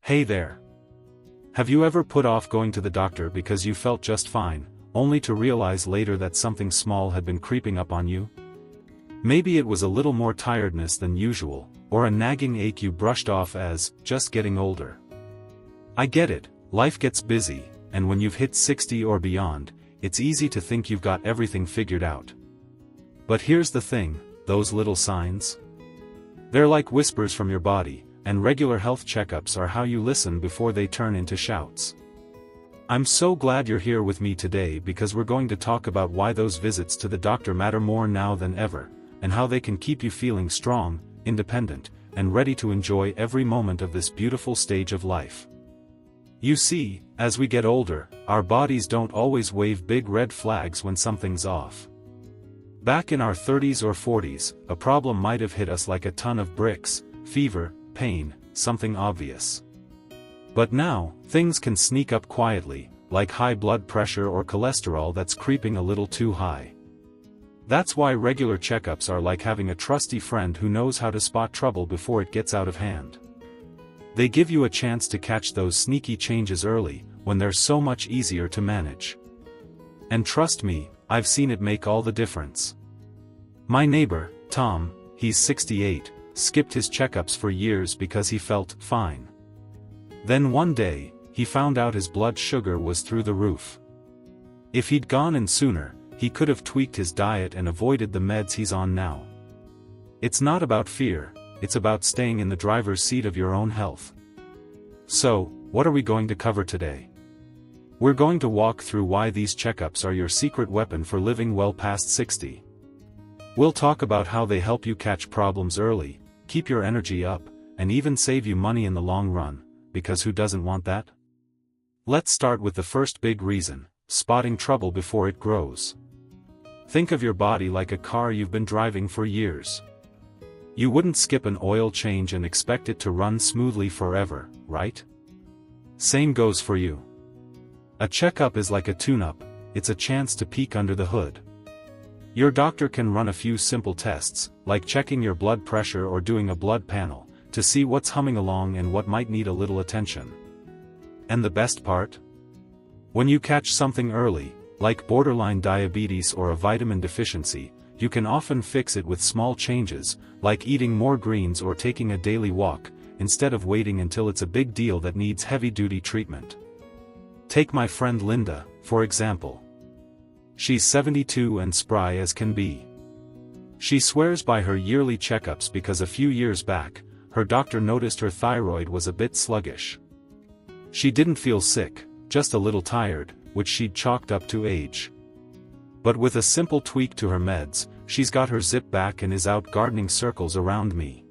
Hey there. Have you ever put off going to the doctor because you felt just fine, only to realize later that something small had been creeping up on you? Maybe it was a little more tiredness than usual, or a nagging ache you brushed off as just getting older. I get it, life gets busy, and when you've hit 60 or beyond, it's easy to think you've got everything figured out. But here's the thing, those little signs? They're like whispers from your body, and regular health checkups are how you listen before they turn into shouts. I'm so glad you're here with me today because we're going to talk about why those visits to the doctor matter more now than ever, and how they can keep you feeling strong, independent, and ready to enjoy every moment of this beautiful stage of life. You see, as we get older, our bodies don't always wave big red flags when something's off. Back in our 30s or 40s, a problem might have hit us like a ton of bricks: fever, pain, something obvious. But now, things can sneak up quietly, like high blood pressure or cholesterol that's creeping a little too high. That's why regular checkups are like having a trusty friend who knows how to spot trouble before it gets out of hand. They give you a chance to catch those sneaky changes early, when they're so much easier to manage. And trust me, I've seen it make all the difference. My neighbor, Tom, he's 68, skipped his checkups for years because he felt fine. Then one day, he found out his blood sugar was through the roof. If he'd gone in sooner, he could have tweaked his diet and avoided the meds he's on now. It's not about fear, it's about staying in the driver's seat of your own health. So, what are we going to cover today? We're going to walk through why these checkups are your secret weapon for living well past 60. We'll talk about how they help you catch problems early, keep your energy up, and even save you money in the long run, because who doesn't want that? Let's start with the first big reason: spotting trouble before it grows. Think of your body like a car you've been driving for years. You wouldn't skip an oil change and expect it to run smoothly forever, right? Same goes for you. A checkup is like a tune-up, it's a chance to peek under the hood. Your doctor can run a few simple tests, like checking your blood pressure or doing a blood panel, to see what's humming along and what might need a little attention. And the best part? When you catch something early, like borderline diabetes or a vitamin deficiency, you can often fix it with small changes, like eating more greens or taking a daily walk, instead of waiting until it's a big deal that needs heavy-duty treatment. Take my friend Linda, for example. She's 72 and spry as can be. She swears by her yearly checkups because a few years back, her doctor noticed her thyroid was a bit sluggish. She didn't feel sick, just a little tired, which she'd chalked up to age. But with a simple tweak to her meds, she's got her zip back and is out gardening circles around me.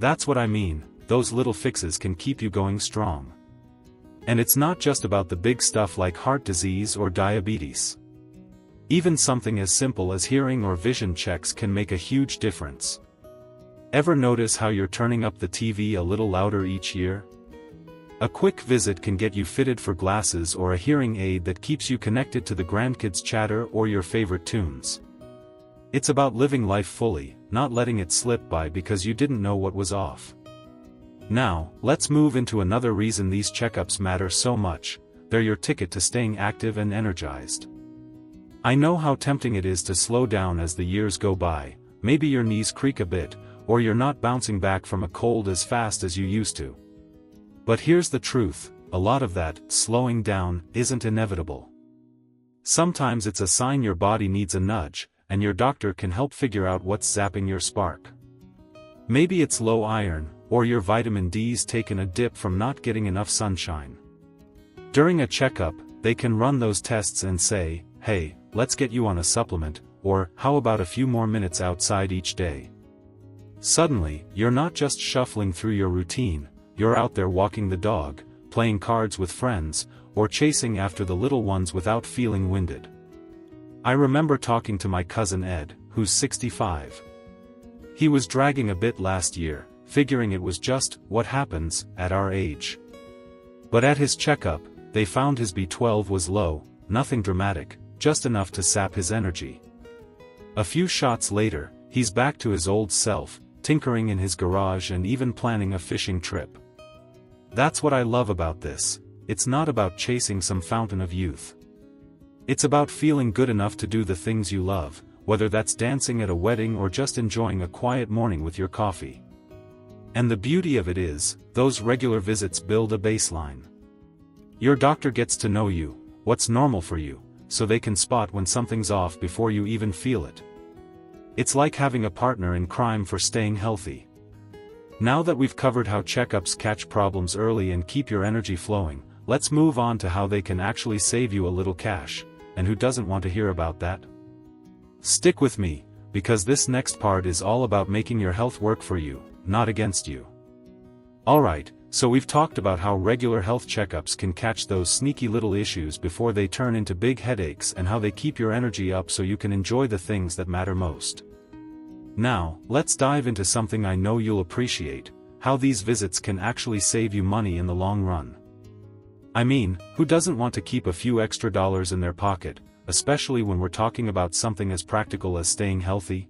That's what I mean, those little fixes can keep you going strong. And it's not just about the big stuff like heart disease or diabetes. Even something as simple as hearing or vision checks can make a huge difference. Ever notice how you're turning up the TV a little louder each year? A quick visit can get you fitted for glasses or a hearing aid that keeps you connected to the grandkids' chatter or your favorite tunes. It's about living life fully, not letting it slip by because you didn't know what was off. Now, let's move into another reason these checkups matter so much: they're your ticket to staying active and energized. I know how tempting it is to slow down as the years go by. Maybe your knees creak a bit, or you're not bouncing back from a cold as fast as you used to. But here's the truth, a lot of that slowing down isn't inevitable. Sometimes it's a sign your body needs a nudge, and your doctor can help figure out what's zapping your spark. Maybe it's low iron, or your vitamin D's taken a dip from not getting enough sunshine. During a checkup, they can run those tests and say, "Hey, let's get you on a supplement," or "How about a few more minutes outside each day?" Suddenly, you're not just shuffling through your routine, you're out there walking the dog, playing cards with friends, or chasing after the little ones without feeling winded. I remember talking to my cousin Ed, who's 65. He was dragging a bit last year, figuring it was just what happens at our age. But at his checkup, they found his B12 was low, nothing dramatic, just enough to sap his energy. A few shots later, he's back to his old self, tinkering in his garage and even planning a fishing trip. That's what I love about this. It's not about chasing some fountain of youth. It's about feeling good enough to do the things you love, whether that's dancing at a wedding or just enjoying a quiet morning with your coffee. And the beauty of it is, those regular visits build a baseline. Your doctor gets to know you, what's normal for you, so they can spot when something's off before you even feel it. It's like having a partner in crime for staying healthy. Now that we've covered how checkups catch problems early and keep your energy flowing, let's move on to how they can actually save you a little cash, and who doesn't want to hear about that? Stick with me, because this next part is all about making your health work for you, not against you. Alright, so we've talked about how regular health checkups can catch those sneaky little issues before they turn into big headaches and how they keep your energy up so you can enjoy the things that matter most. Now, let's dive into something I know you'll appreciate, how these visits can actually save you money in the long run. I mean, who doesn't want to keep a few extra dollars in their pocket, especially when we're talking about something as practical as staying healthy?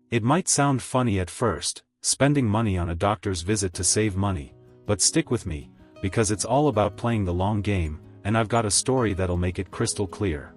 It might sound funny at first, spending money on a doctor's visit to save money, but stick with me, because it's all about playing the long game, and I've got a story that'll make it crystal clear.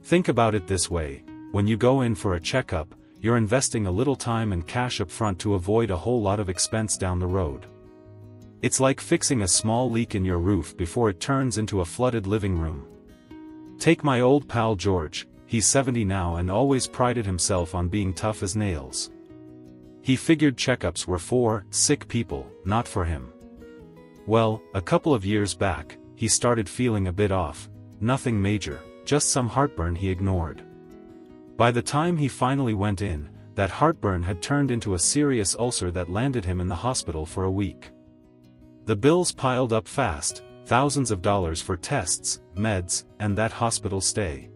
Think about it this way: when you go in for a checkup, you're investing a little time and cash up front to avoid a whole lot of expense down the road. It's like fixing a small leak in your roof before it turns into a flooded living room. Take my old pal George, he's 70 now and always prided himself on being tough as nails. He figured checkups were for sick people, not for him. Well, a couple of years back, he started feeling a bit off. Nothing major, just some heartburn he ignored. By the time he finally went in, that heartburn had turned into a serious ulcer that landed him in the hospital for a week. The bills piled up fast, thousands of dollars for tests, meds, and that hospital stay.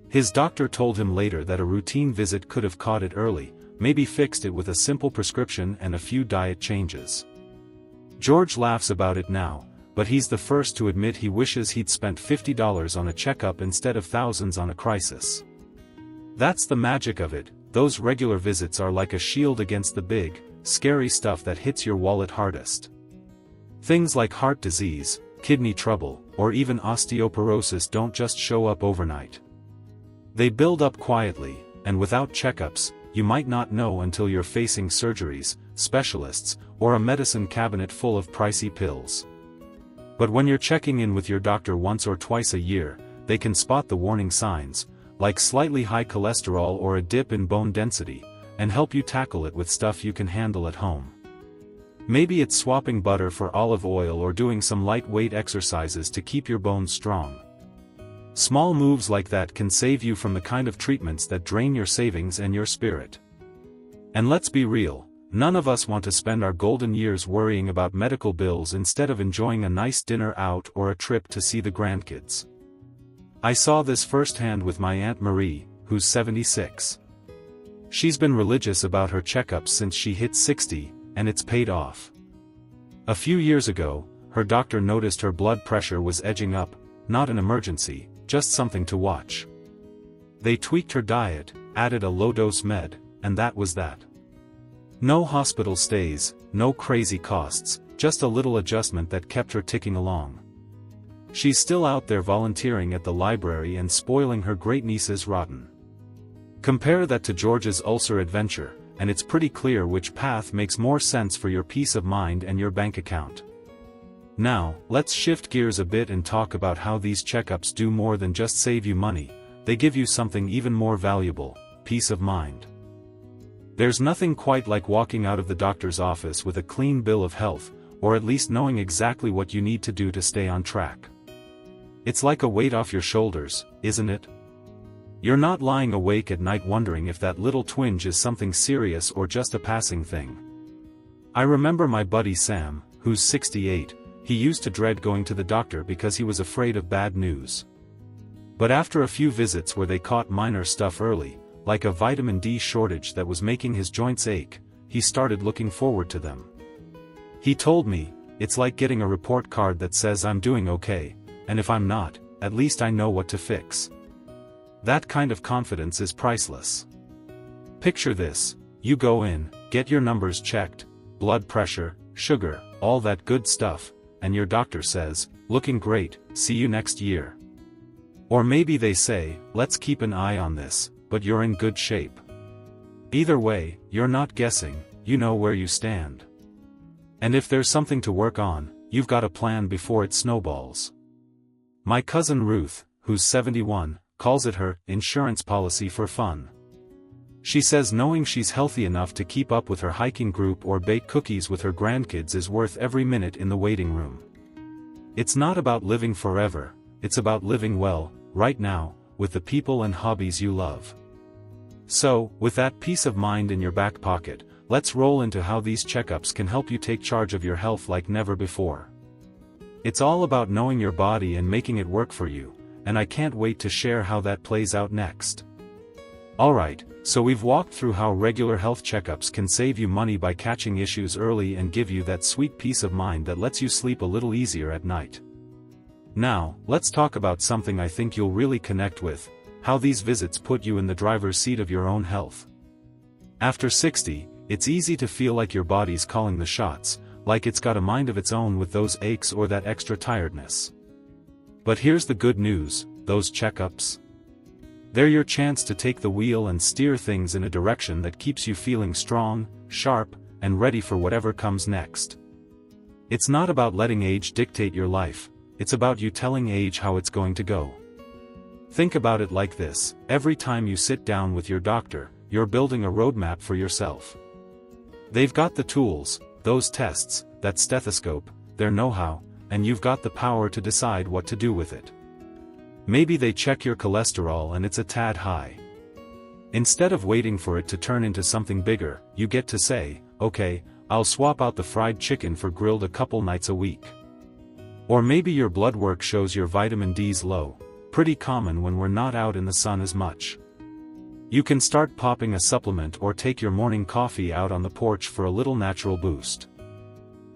His doctor told him later that a routine visit could have caught it early, maybe fixed it with a simple prescription and a few diet changes. George laughs about it now, but he's the first to admit he wishes he'd spent $50 on a checkup instead of thousands on a crisis. That's the magic of it. Those regular visits are like a shield against the big, scary stuff that hits your wallet hardest. Things like heart disease, kidney trouble, or even osteoporosis don't just show up overnight. They build up quietly, and without checkups, you might not know until you're facing surgeries, specialists, or a medicine cabinet full of pricey pills. But when you're checking in with your doctor once or twice a year, they can spot the warning signs, like slightly high cholesterol or a dip in bone density, and help you tackle it with stuff you can handle at home. Maybe it's swapping butter for olive oil or doing some lightweight exercises to keep your bones strong. Small moves like that can save you from the kind of treatments that drain your savings and your spirit. And let's be real, none of us want to spend our golden years worrying about medical bills instead of enjoying a nice dinner out or a trip to see the grandkids. I saw this firsthand with my Aunt Marie, who's 76. She's been religious about her checkups since she hit 60, and it's paid off. A few years ago, her doctor noticed her blood pressure was edging up, not an emergency, just something to watch. They tweaked her diet, added a low-dose med, and that was that. No hospital stays, no crazy costs, just a little adjustment that kept her ticking along. She's still out there volunteering at the library and spoiling her great-niece's rotten. Compare that to George's ulcer adventure, and it's pretty clear which path makes more sense for your peace of mind and your bank account. Now, let's shift gears a bit and talk about how these checkups do more than just save you money. They give you something even more valuable: peace of mind. There's nothing quite like walking out of the doctor's office with a clean bill of health, or at least knowing exactly what you need to do to stay on track. It's like a weight off your shoulders, isn't it? You're not lying awake at night wondering if that little twinge is something serious or just a passing thing. I remember my buddy Sam, who's 68, he used to dread going to the doctor because he was afraid of bad news. But after a few visits where they caught minor stuff early, like a vitamin D shortage that was making his joints ache, he started looking forward to them. He told me, "It's like getting a report card that says I'm doing okay, and if I'm not, at least I know what to fix." That kind of confidence is priceless. Picture this: you go in, get your numbers checked, blood pressure, sugar, all that good stuff, and your doctor says, looking great, see you next year. Or maybe they say, let's keep an eye on this, but you're in good shape. Either way, you're not guessing, you know where you stand. And if there's something to work on, you've got a plan before it snowballs. My cousin Ruth, who's 71, calls it her insurance policy for fun. She says knowing she's healthy enough to keep up with her hiking group or bake cookies with her grandkids is worth every minute in the waiting room. It's not about living forever, it's about living well, right now, with the people and hobbies you love. So, with that peace of mind in your back pocket, let's roll into how these checkups can help you take charge of your health like never before. It's all about knowing your body and making it work for you, and I can't wait to share how that plays out next. Alright, so we've walked through how regular health checkups can save you money by catching issues early and give you that sweet peace of mind that lets you sleep a little easier at night. Now, let's talk about something I think you'll really connect with, how these visits put you in the driver's seat of your own health. After 60, it's easy to feel like your body's calling the shots, like it's got a mind of its own with those aches or that extra tiredness. But here's the good news, those checkups. They're your chance to take the wheel and steer things in a direction that keeps you feeling strong, sharp, and ready for whatever comes next. It's not about letting age dictate your life, it's about you telling age how it's going to go. Think about it like this, every time you sit down with your doctor, you're building a roadmap for yourself. They've got the tools, those tests, that stethoscope, their know-how, and you've got the power to decide what to do with it. Maybe they check your cholesterol and it's a tad high. Instead of waiting for it to turn into something bigger, you get to say, okay, I'll swap out the fried chicken for grilled a couple nights a week. Or maybe your blood work shows your vitamin D's low, pretty common when we're not out in the sun as much. You can start popping a supplement or take your morning coffee out on the porch for a little natural boost.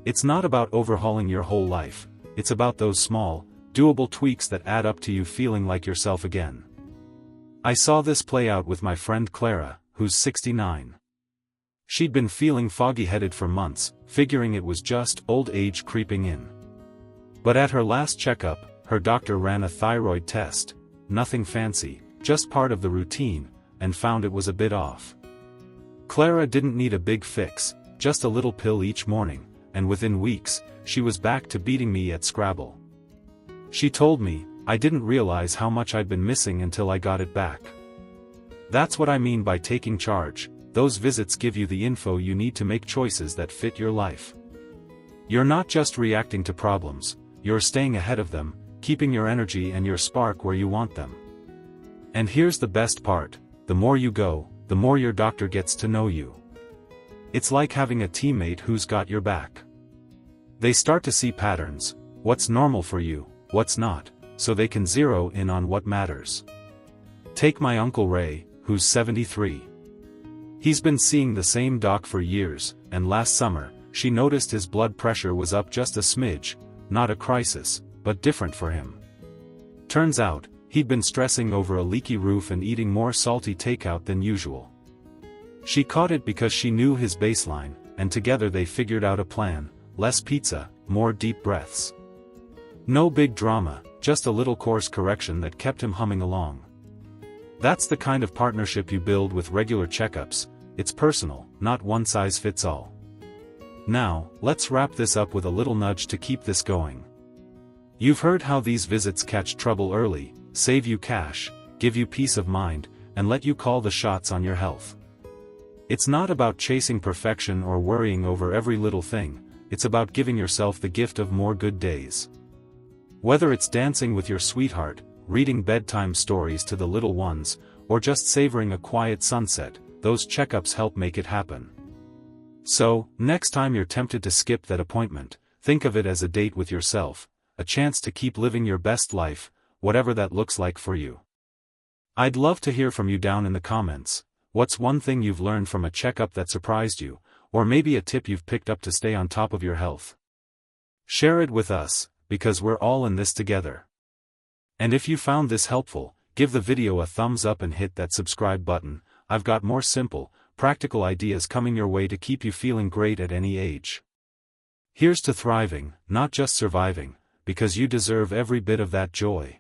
It's not about overhauling your whole life, it's about those small, doable tweaks that add up to you feeling like yourself again. I saw this play out with my friend Clara, who's 69. She'd been feeling foggy-headed for months, figuring it was just old age creeping in. But at her last checkup, her doctor ran a thyroid test, nothing fancy, just part of the routine, and found it was a bit off. Clara didn't need a big fix, just a little pill each morning, and within weeks, she was back to beating me at Scrabble. She told me, I didn't realize how much I'd been missing until I got it back. That's what I mean by taking charge, those visits give you the info you need to make choices that fit your life. You're not just reacting to problems, you're staying ahead of them, keeping your energy and your spark where you want them. And here's the best part, the more you go, the more your doctor gets to know you. It's like having a teammate who's got your back. They start to see patterns, what's normal for you, what's not, so they can zero in on what matters. Take my Uncle Ray, who's 73. He's been seeing the same doc for years, and last summer, she noticed his blood pressure was up just a smidge, not a crisis, but different for him. Turns out, he'd been stressing over a leaky roof and eating more salty takeout than usual. She caught it because she knew his baseline, and together they figured out a plan, less pizza, more deep breaths. No big drama, just a little course correction that kept him humming along. That's the kind of partnership you build with regular checkups, it's personal, not one size fits all. Now, let's wrap this up with a little nudge to keep this going. You've heard how these visits catch trouble early, save you cash, give you peace of mind, and let you call the shots on your health. It's not about chasing perfection or worrying over every little thing, it's about giving yourself the gift of more good days. Whether it's dancing with your sweetheart, reading bedtime stories to the little ones, or just savoring a quiet sunset, those checkups help make it happen. So, next time you're tempted to skip that appointment, think of it as a date with yourself, a chance to keep living your best life, whatever that looks like for you. I'd love to hear from you down in the comments. What's one thing you've learned from a checkup that surprised you, or maybe a tip you've picked up to stay on top of your health? Share it with us, because we're all in this together. And if you found this helpful, give the video a thumbs up and hit that subscribe button. I've got more simple, practical ideas coming your way to keep you feeling great at any age. Here's to thriving, not just surviving, because you deserve every bit of that joy.